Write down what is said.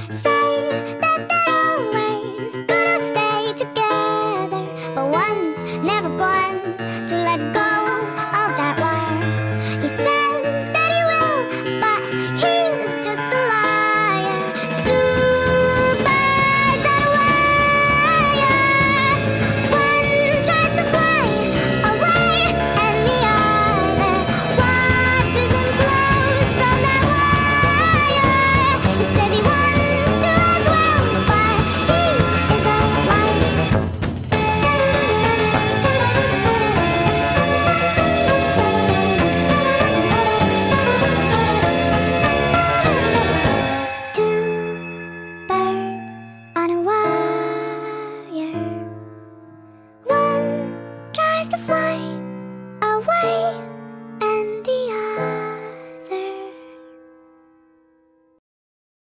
say that they're always gonna stay together, but one's never going to let go of that wire. He says that he will, but he's just a liar. Two birds on a wire. One tries to fly away, and the other watches him close from that wire. He says he wants to as well, but he is a liar. Two birds on a wire. One tries to fly away,